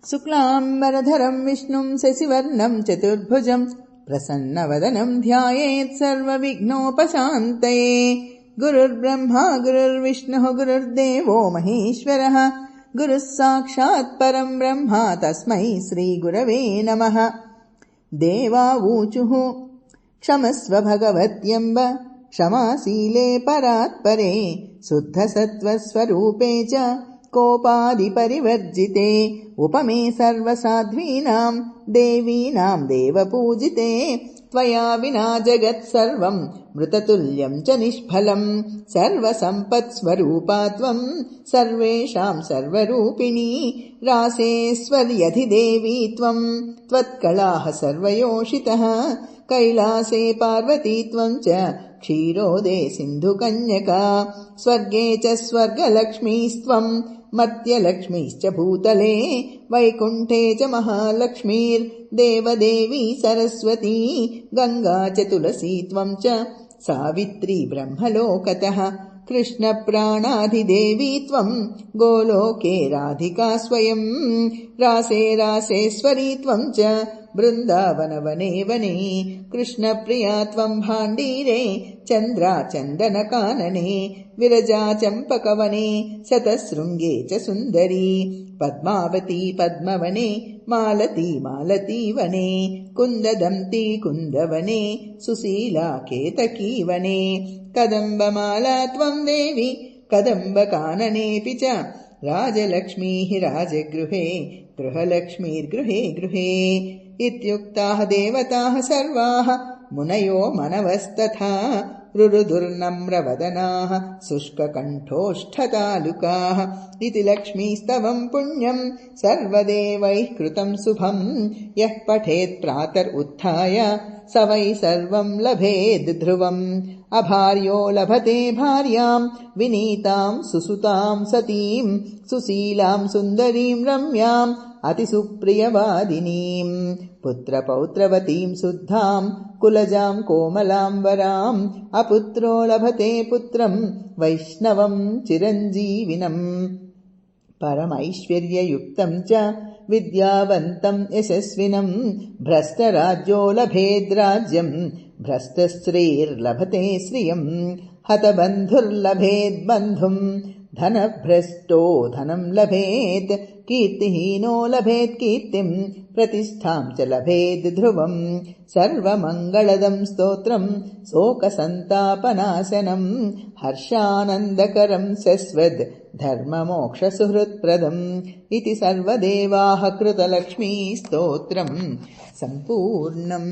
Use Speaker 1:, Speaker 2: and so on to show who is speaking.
Speaker 1: शुक्लाम्बरधरं विष्णुं शशिवर्णं चतुर्भुजं प्रसन्नवदनं ध्यायेत् सर्वविघ्नोपशान्तये। गुरुर्ब्रह्मा गुरुर्विष्णुः गुरुर्देवो महेश्वरः गुरुः साक्षात् परं ब्रह्म तस्मै श्रीगुरवे नमः। देवावूचुः क्षमस्व भगवत्यम्ब क्षमाशीले परात्परे शुद्धसत्त्वस्वरूपे च कोपादिपरिवर्जिते उपमे सर्वसाध्वीनां देवीनां देवपूजिते त्वया विना जगत्सर्वं मृततुल्यं च निष्फलं सर्वसम्पत्स्वरूपा त्वं सर्वेषां सर्वरूपिणी रासेश्वर्यधिदेवी त्वं त्वत्कलाः सर्वयोषितः कैलासे पार्वती त्वं च क्षीरोदे सिन्धुकन्यका स्वर्गे च स्वर्गलक्ष्मीस्त्वं मर्त्यलक्ष्मीश्च भूतले वैकुण्ठे च महालक्ष्मीर्देवदेवी सरस्वती गङ्गा च तुलसी त्वं च सावित्री ब्रह्मलोकतः कृष्णप्राणाधिदेवी त्वं गोलोके राधिका स्वयं रासे रासेश्वरी त्वं च बृन्दावनवने वने कृष्णप्रिया त्वं भाण्डीरे चन्द्राचन्दनकानने विरजा चम्पकवने शतशृङ्गे च सुन्दरी पद्मावती पद्मवने मालती मालतीवने कुन्ददन्ती कुन्दवने सुशीला केतकीवने कदम्बमाला त्वं देवी कदम्बकाननेऽपि च राजलक्ष्मीः राजगृहे गृहलक्ष्मीर्गृहे गृहे इत्युक्ताः देवताः सर्वाः मुनयो मनवस्तथा रुरुदुर्नम्रवदनाः शुष्ककण्ठोष्ठतालुकाः इति लक्ष्मीस्तवं पुण्यं सर्वदेवैः कृतं शुभं यः पठेत् प्रातरुत्थाय स वै सर्वं लभेद् ध्रुवम् अभार्यो लभते भार्यां विनीतां सुसुतां सतीं सुशीलां सुन्दरीं रम्याम् अतिसुप्रियवादिनीं पुत्रपौत्रवतीं शुद्धां कुलजां कोमलां वराम् अपुत्रो लभते पुत्रं वैष्णवं चिरञ्जीविनम् परमैश्वर्ययुक्तं च विद्यावन्तं यशस्विनं भ्रष्टराज्यो लभेद्राज्यं भ्रष्टस्त्रीर्लभते श्रियं हतबन्धुर्लभेद्बन्धुं धनभ्रष्टो धनं लभेत् कीर्तिहीनो लभेत् कीर्तिं प्रतिष्ठां च लभेद् ध्रुवम् सर्वमङ्गलदं स्तोत्रं शोकसन्तापनाशनं हर्षानन्दकरं शश्वद् धर्ममोक्षसुहृत्प्रदम् इति सर्वदेवाः कृतलक्ष्मी स्तोत्रं सम्पूर्णम्।